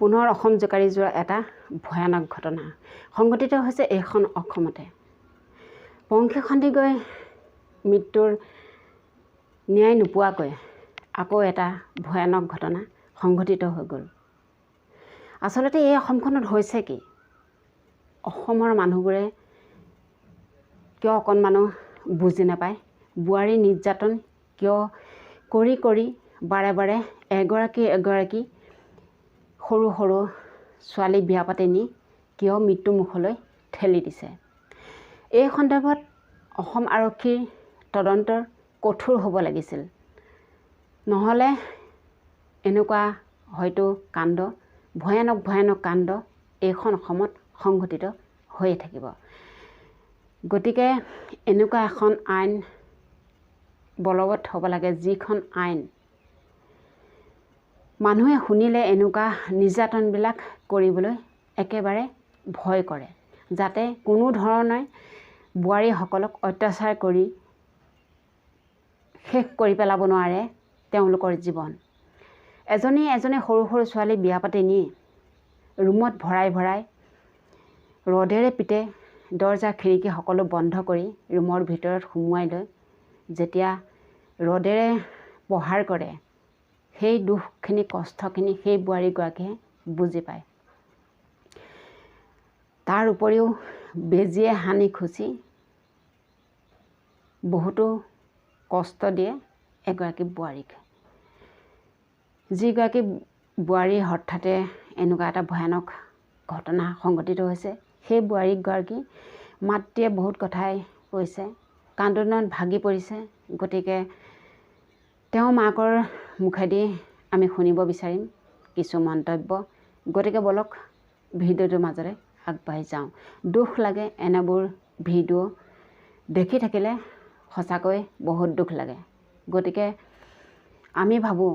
পুনৰ অসম জোকাৰি যোৱা এটা ভয়ানক ঘটনা সংঘটিত হৈছে এইখন অসমতে। পংখী খন্দি গৈ মৃত্যুৰ ন্যায় নোপোৱাকৈ আকৌ এটা ভয়ানক ঘটনা সংঘটিত হৈ গ'ল। আচলতে এই অসমখনত হৈছে কি? অসমৰ মানুহবোৰে কিয় অকণমানো বুজি নাপায়? বোৱাৰী নিৰ্যাতন কিয় কৰি কৰি বাৰে বাৰে এগৰাকী সৰু সৰু ছোৱালী বিয়া পাতি নি কিয় মৃত্যুমুখলৈ ঠেলি দিছে? এই সন্দৰ্ভত অসম আৰক্ষীৰ তদন্তৰ কঠোৰ হ'ব লাগিছিল। নহ'লে এনেকুৱা হয়তো কাণ্ড ভয়ানক কাণ্ড এইখন অসমত সংঘটিত হৈয়ে থাকিব। গতিকে এনেকুৱা এখন আইন বলবৎ হ'ব লাগে, যিখন আইন মানুহে শুনিলে এনেকুৱা নিৰ্যাতনবিলাক কৰিবলৈ একেবাৰে ভয় কৰে, যাতে কোনো ধৰণে বোৱাৰীসকলক অত্যাচাৰ কৰি শেষ কৰি পেলাব নোৱাৰে তেওঁলোকৰ জীৱন। এজনী সৰু সৰু ছোৱালী বিয়া পাতি নি ৰুমত ভৰাই ৰদেৰে পিতে, দৰ্জা খিৰিকী সকলো বন্ধ কৰি ৰুমৰ ভিতৰত সুমুৱাই লৈ যেতিয়া ৰদেৰে প্ৰহাৰ কৰে, সেই দুখখিনি কষ্টখিনি সেই বোৱাৰীগৰাকীয়ে বুজি পায়। তাৰ উপৰিও বেজীয়ে সানি খুচি বহুতো কষ্ট দিয়ে এগৰাকী বোৱাৰীক। যিগৰাকী বোৱাৰী হঠাতে এনেকুৱা এটা ভয়ানক ঘটনা সংঘটিত হৈছে, সেই বোৱাৰীগৰাকী মাতৃয়ে বহুত কথাই কৈছে, কান্দোনত ভাগি পৰিছে। গতিকে তেওঁ মাকৰ মুখেদি আমি শুনিব বিচাৰিম কিছু মন্তব্য। গতিকে বলক ভিডিঅ'টোৰ মাজৰে আগবাঢ়ি যাওঁ। দুখ লাগে এনেবোৰ ভিডিঅ' দেখি থাকিলে, সঁচাকৈ বহুত দুখ লাগে। গতিকে আমি ভাবোঁ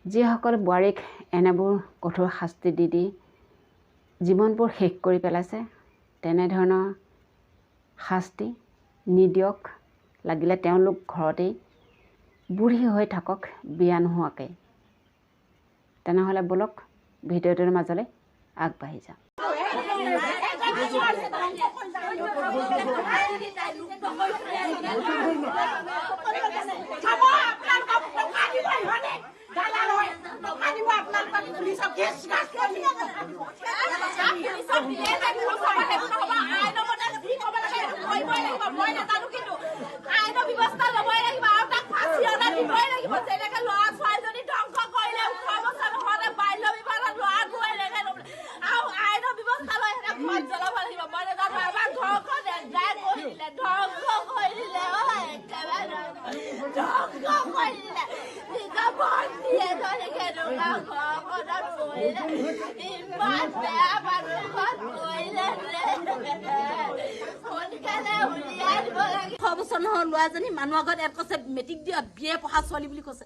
যিসকল বোৱাৰীক এনেবোৰ কঠোৰ শাস্তি দি জীৱনবোৰ শেষ কৰি পেলাইছে, তেনেধৰণৰ শাস্তি নিদিয়ক। লাগিলে তেওঁলোক ঘৰতেই বুঢ়ী হৈ থাকক বিয়া নোহোৱাকৈ। তেনেহ'লে বলক ভিডিঅ'টোৰ মাজলৈ আগবাঢ়ি যাওঁ। ল'ৰাজনী মানুহ আগত ইয়াত কৈছে মেট্ৰিক দিয়া বিয়ে পঢ়া ছোৱালী বুলি কৈছে।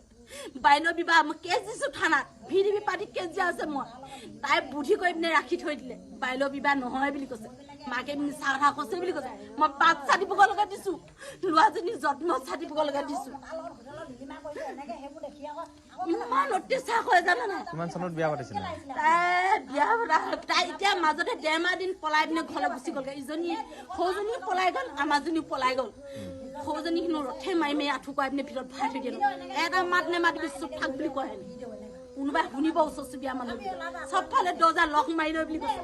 বাল্য বিবাহ মই কেছ দিছো থানাত, ভিডিবি পাৰ্টিত কেছ দিয়া আছে। মই তাই বুদ্ধি কৰি পিনে ৰাখি থৈ দিলে, বাল্য বিবাহ নহয় বুলি কৈছে। মাকে মিছা কথা কৈছে বুলি কৈছে। মই বাৰ্থ চাৰ্টিফিকেট লগাই দিছো, ল'ৰাজনী জন্ম চাৰ্টিফিকেট লগাই দিছো। ইমান অত্যাচাৰ কৰে জানা নাই। কিমান চনত বিয়া পাতিছিল? তাই এতিয়া মাজতে 1.5 মাহ দিন পলাই পিনে ঘৰলৈ গুচি গ'লগৈ। ইজনী সৰুজনী পলাই গ'ল, আমাৰজনীও পলাই গ'ল। সৰুজনী কিন্তু ৰথে মাৰি আঁঠু কৰাই পিনে ভিতৰত ভৰাই থৈ দিয়ে। এটা মাত নেমাতিবি চুপ থাক বুলি কয়। কোনোবাই শুনিব ওচৰ চুবুৰীয়া মানুহ, চবফালে দৰ্জা লক মাৰি লৈ বুলি কৈছে।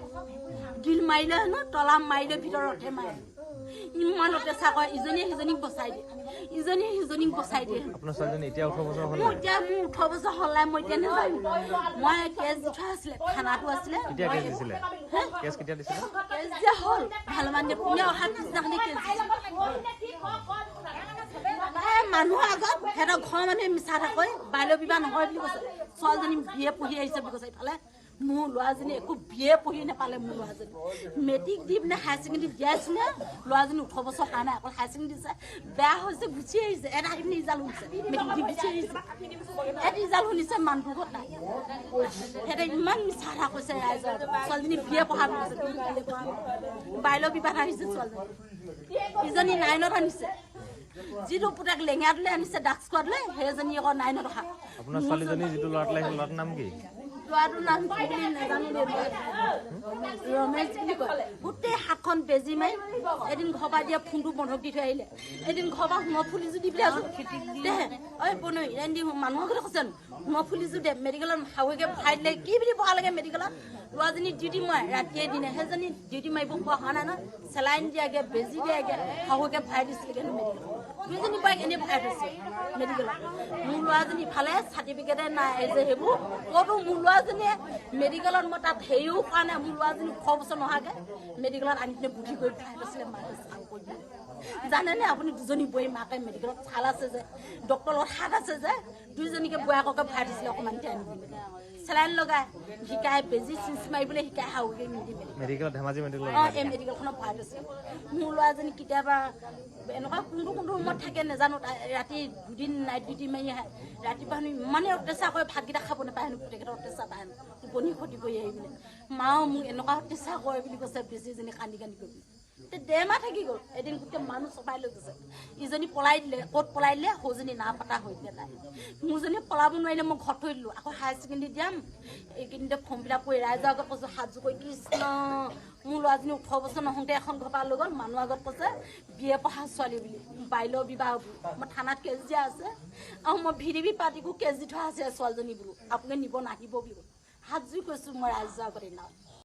গিল মাৰিলে হেনো, তলা মাৰিলে ভিতৰত ৰথে মাৰে। ইমান অত্যাচাৰ কৰে, ইজনীয়ে সিজনীক বচাই দিয়ে, ইজনীয়ে সিজনীক বচাই দিয়ে। আপোনাৰ ছোৱালীজনী এতিয়া 18 বছৰ হ'ল? মোৰ 18 বছৰ হ'ল। মই এতিয়া নাজানো। মই কেছ দি থোৱা আছিলে, থানাতো আছিলে। কেতিয়া কেছ দিছিলে? কেছ কেতিয়া দিছিলে? কেছ দিয়া হ'ল ভালমান দিন। কোনে অহা পিছদিনাখনি কেছ দিছিলে। মানুহৰ আগত সিহঁতৰ ঘৰৰ মানুহে মিছা কথা কয়, বাল্য বিবাহ নহয় বুলি কৈছে। ছোৱালীজনী বিয়ে পঢ়ি আহিছে বুলি কৈছে। ইফালে মোৰ ল'ৰাজনী একো বিয়ে পঢ়ি নাপালে। মোৰ ল'ৰাজনী মেট্ৰিক দি পিনে হায়াৰ ছেকেণ্ডেৰী দিয়াইছিলে। ল'ৰাজনী 18 বছৰ হোৱা নাই, অকল হায়াৰ ছেকেণ্ডেৰী দিছে। বেয়া হৈছে, গুচি আহিছে। এটা ৰিজাল্ট শুনিছে, মেট্ৰিক দি গুচি আহিছে। এটা ৰিজাল্ট শুনিছে, মানুহটোৰ ঘৰত নাই। সিহঁতে ইমান মিছা কথা কৈছে ৰাইজৰ। ছোৱালীজনী বিয়ে পঢ়া বুলি কৈছে, বাল্য বিবাহ আহিছে। ছোৱালীজনী ইজনী 9ত আনিছে, যিটো পুতেক লেঙেৰাটোলৈ আনিছে ডাক স্কোৱাডলৈ, সেইজনী আকৌ 9ত অহা। আপোনাৰ ছোৱালীজনী যিটো ল'ৰাটোলৈ আহিছিল, ল'ৰাটোৰ নাম কি? ল'ৰাটোৰ নাম কি বুলি নাজানো দেই ৰমেশ বুলি কয় গোটেই হাতখন বেজি মাৰি এদিন ঘৰৰ পৰা দিয়া ফোনটো বন্ধক দি থৈ আহিলে এদিন ঘৰৰ পৰা সোণৰ ফুলিযোৰ দি পেলাই আছো দে ঐ বনৈ এদিন মানুহৰ কথা কৈছে সোণৰ ফুলিযোৰ দে মেডিকেলত শাহুৱেকে ভৰাই দিলে কি বুলি পঢ়া লাগে মেডিকেলত ল'ৰাজনী ডিউটি মই ৰাতিয়ে দিনে সেইজনী ডিউটি মাৰিব পৰা হোৱা নাই নহয় চেলাইন দিয়াগে বেজি দিয়াগে শাহুৱেকে ভৰাই দিছিলে মেডিকেলত দুইজনী বাইক এনেই ভৰাই থৈছে মেডিকেলত মোৰ ল'ৰাজনী ইফালে চাৰ্টিফিকেটে নাই যে সেইবোৰ ক'তো মোৰ ল'ৰাজনীয়ে মেডিকেলত মই তাত হেৰিও কৰা নাই মোৰ ল'ৰাজনী 6 বছৰ নোহোৱাকৈ মেডিকেলত আনি পিনে বুদ্ধি কৰি ভৰাই থৈছিলে মাকে চাল কৰি জানেনে আপুনি দুজনী বোৱাৰী মাকে মেডিকেলত চাল আছে যে ডক্টৰৰ লগত হাত আছে যে দুইজনীকে বোৱাৰীয়েককে ভৰাই দিছিলে অকণমানতে আনি দিলে চেলাইন লগাই শিকাই বেজি চিঞ্চ মাৰিবলৈ শিকাই শাহুকে নিদিলে মেডিকেলত ধেমাজি মেডিকেলত এই মেডিকেলখনত ভৰাই থৈছে মোৰ ল'ৰাজনী কেতিয়াবা এনেকুৱা কোনটো ৰুমত থাকে নাজানো ৰাতি দুদিন নাইট ডিউটি মাৰি আহে ৰাতিপুৱা হেনো ইমানেই অত্যাচাৰ কৰে ভাতকেইটা খাব নাপায় হেনো গোটেইকেইটা অত্যাচাৰ পায় হেনো টোপনি ক্ষতি কৰি আহিবলৈ মাও মোক এনেকুৱা অত্যাচাৰ কৰে বুলি কৈছে বেছিজনী কান্দি কান্দি কৰি ডেৰমাহ থাকি গ'ল এদিন গোটেই মানুহ চপাই লৈ গৈছে ইজনী পলাই দিলে ক'ত পলাই দিলে সৌজনী না পতা হৈ দিলে তাই মোৰজনী পলাব নোৱাৰিলে মই ঘৰত থৈ দিলোঁ আকৌ হায়াৰ ছেকেণ্ডেৰী দিয়াম এইখিনিতে ফৰ্ম ফিল আপ কৰি ৰাইজৰ আগত কৈছোঁ হাতযোৰ কৰি কৃষ্ণ মোৰ ল'ৰাজনী 18 বছৰ নহওঁতে এখন ঘৰ পৰা লৈ গ'ল মানুহ আগত কৈছে বিয়ে পঢ়া ছোৱালী বুলি বাল্য বিবাহ মই থানাত কেছ দিয়া আছে আৰু মই ভিডিবি পাৰ্টিকো কেছ দি থোৱা আছে ছোৱালীজনী বোলো আপোনালোকে নিব নাহিব বুলি হাতযোৰ কৈছোঁ মই ৰাইজৰ আগত এনাও